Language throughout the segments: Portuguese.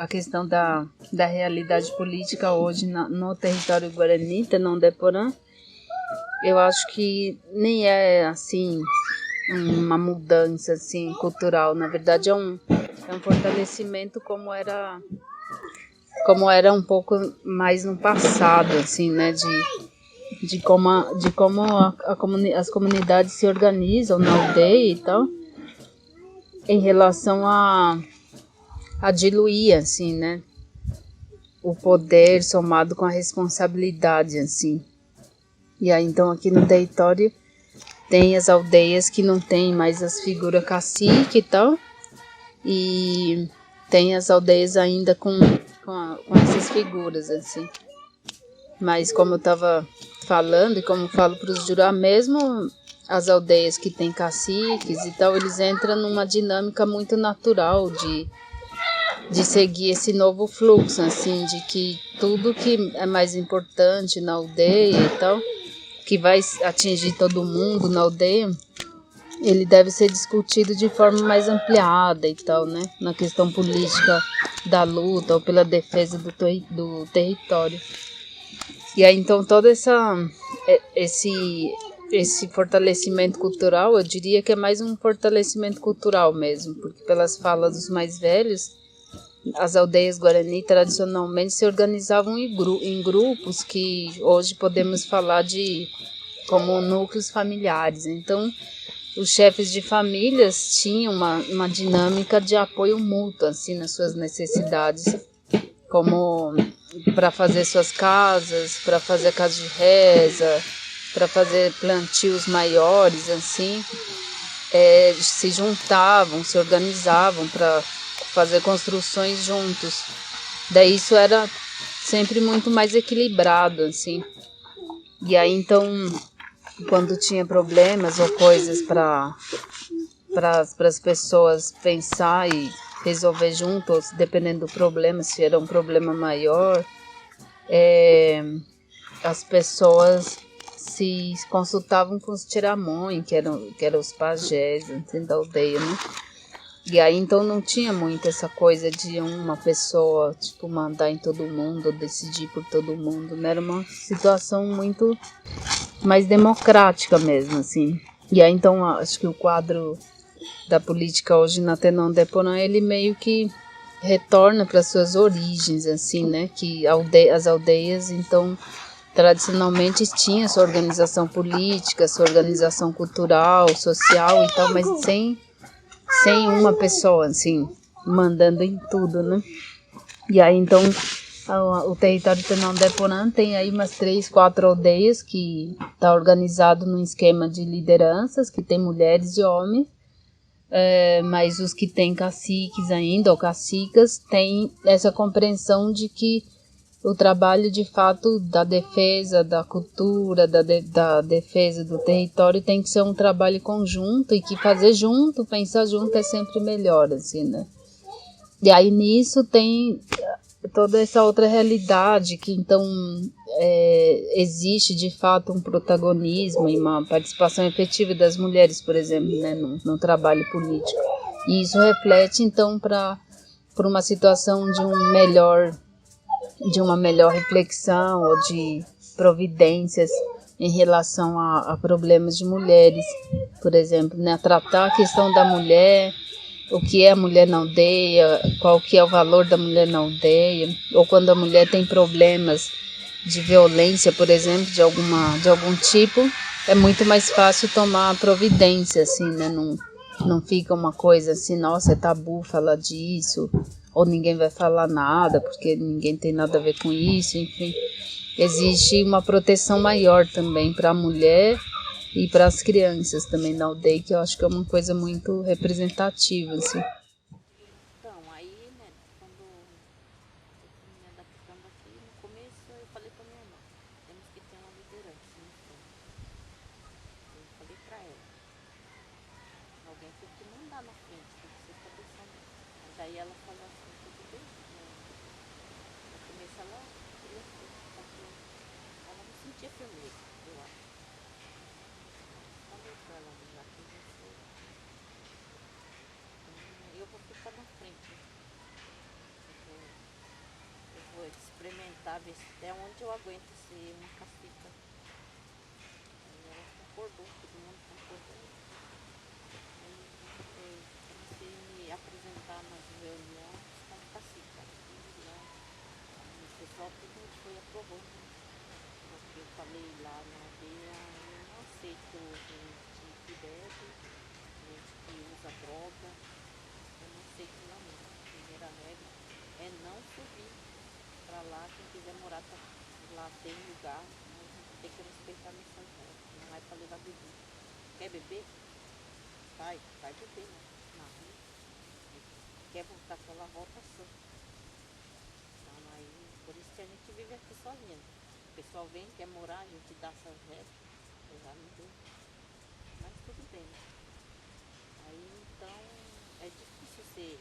questão da realidade política hoje no território Guarani, Tenão-Deporã, eu acho que nem é assim uma mudança assim cultural. Na verdade é um fortalecimento como era um pouco mais no passado, assim, né, de como as comunidades se organizam na aldeia e tal, em relação a diluir, assim, né, o poder somado com a responsabilidade, assim. E aí, então, aqui no território tem as aldeias que não tem mais as figuras cacique e tal, e tem as aldeias ainda com essas figuras, assim. Mas como eu estava falando, e como eu falo para os Jurá, mesmo as aldeias que têm caciques e tal, eles entram numa dinâmica muito natural de seguir esse novo fluxo, assim, de que tudo que é mais importante na aldeia e tal, que vai atingir todo mundo na aldeia, ele deve ser discutido de forma mais ampliada e tal, né? Na questão política da luta ou pela defesa do território. E aí, então, todo esse fortalecimento cultural, eu diria que é mais um fortalecimento cultural mesmo, porque pelas falas dos mais velhos, as aldeias Guarani tradicionalmente se organizavam em grupos que hoje podemos falar de como núcleos familiares. Então, os chefes de famílias tinham uma dinâmica de apoio mútuo, assim, nas suas necessidades, como para fazer suas casas, para fazer casa de reza, para fazer plantios maiores, assim, se juntavam, se organizavam para fazer construções juntos. Daí isso era sempre muito mais equilibrado, assim. E aí, então, quando tinha problemas ou coisas para as pessoas pensar e resolver juntos, dependendo do problema, se era um problema maior, as pessoas se consultavam com os tiramões, que eram os pajés da aldeia, né? E aí então não tinha muito essa coisa de uma pessoa tipo mandar em todo mundo, decidir por todo mundo, né? Era uma situação muito mais democrática mesmo, assim. E aí então acho que o quadro da política hoje na Tenão-Deporã, ele meio que retorna para suas origens, assim, né? Que as aldeias, então, tradicionalmente tinham sua organização política, sua organização cultural, social e tal, mas sem uma pessoa, assim, mandando em tudo, né? E aí, então, o território Tenão-Deporã tem aí umas 3, 4 aldeias que está organizado num esquema de lideranças, que tem mulheres e homens, mas os que têm caciques ainda, ou cacicas, têm essa compreensão de que o trabalho de fato da defesa da cultura, da defesa do território tem que ser um trabalho conjunto e que fazer junto, pensar junto é sempre melhor, assim, né? E aí nisso tem toda essa outra realidade que então existe de fato um protagonismo e uma participação efetiva das mulheres, por exemplo, né, no trabalho político. E isso reflete então para uma situação de uma melhor reflexão ou de providências em relação a problemas de mulheres, por exemplo, né, tratar a questão da mulher, o que é a mulher na aldeia, qual que é o valor da mulher na aldeia, ou quando a mulher tem problemas de violência, por exemplo, de algum tipo, é muito mais fácil tomar providência, assim, né? Não fica uma coisa assim, nossa, é tabu falar disso, ou ninguém vai falar nada, porque ninguém tem nada a ver com isso, enfim. Existe uma proteção maior também para a mulher e para as crianças também na aldeia, que eu acho que é uma coisa muito representativa, assim. Então, aí, né, quando eu fui me adaptando aqui, no começo eu falei pra minha irmã, temos que ter uma liderança no campo. Eu falei pra ela, alguém tem que mandar na frente, tem que ser cabeção mesmo. Mas aí ela falou assim, tudo bem, no começo ela queria ser, só que ela não sentia firmeza, eu acho. Falei pra ela, já que você, eu vou ficar na frente, experimentar, ver se até onde eu aguento ser uma cacica. Aí ela concordou, todo mundo concordou. Aí eu comecei a me apresentar nas reuniões como cacica. E lá, o pessoal tudo foi aprovando. Porque eu falei lá na aldeia, eu não aceito gente que bebe, gente que usa droga, eu não aceito lá não. A primeira regra é não subir para lá, quem quiser morar lá tem lugar, mas tem que respeitar nossas regras, não é para levar bebida. Quer beber? Vai beber né? Na rua. Quer voltar para lá, volta só. Então aí, por isso que a gente vive aqui sozinha. O pessoal vem, quer morar, a gente dá essas regras, eu já não dou. Mas tudo bem. Aí então é difícil ser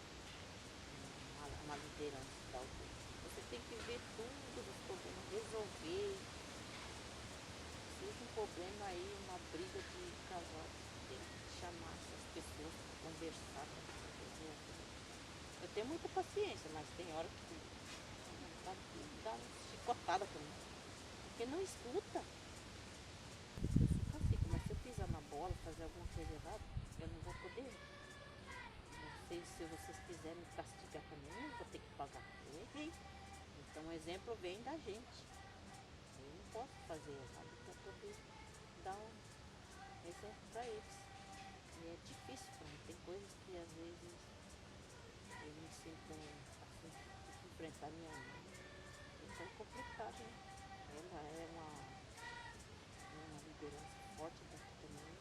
uma liderança da aldeia. Você tem que ver tudo os problemas, resolver. Seja um problema aí, uma briga de casal, tem que chamar essas pessoas para conversar, para resolver. Eu tenho muita paciência, mas tem hora que dá uma chicotada também. Porque não escuta. Eu sou cacique, mas se eu pisar na bola, fazer alguma coisa errada, eu não vou poder. Não sei se vocês quiserem me castigar também, eu vou ter que pagar. Eu errei. Então o exemplo vem da gente. Eu não posso fazer errado para poder dar um exemplo para eles. E é difícil para mim. Tem coisas que às vezes eu me sinto assim, de enfrentar minha mãe. Isso é complicado, né? Ela é uma liderança forte daqui também.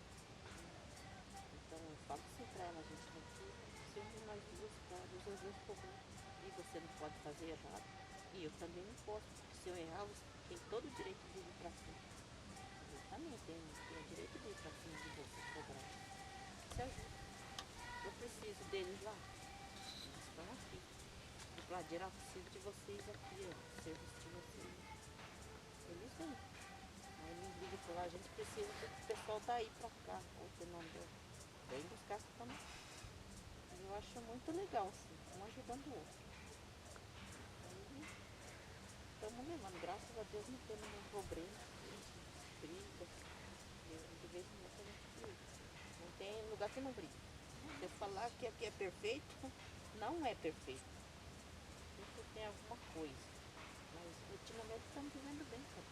Então eu falo assim para ela, a gente tem que ser nós duas para resolver os problemas. E você não pode fazer errado. E eu também não posso, porque se eu errar, você tem todo o direito de ir para cima. Eu também tenho o direito de ir para cima de você, cobrar. Isso ajuda. Eu preciso deles lá. Eles estão aqui. E para eu preciso de vocês aqui, ó. Serviço de vocês. Eles vêm. Aí eles ligam para lá, a gente precisa do pessoal daí para cá. Ou se não deu, vem buscar também. Eu acho muito legal, assim, um ajudando o outro. Aí estamos levando, graças a Deus não temos nenhum problema, briga. De vez em quando a gente briga. Não tem lugar que não briga. Se eu falar que aqui é perfeito, não é perfeito. Sempre tem alguma coisa. Mas ultimamente estamos vivendo bem, cara.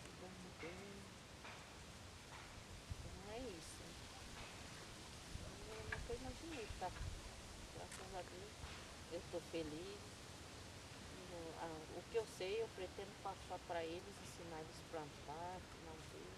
Vivendo bem. Então é isso. Eu nunca imaginei, tá? Graças a Deus, eu estou feliz. O que eu sei, eu pretendo passar para eles, ensinar eles a plantar, não ver.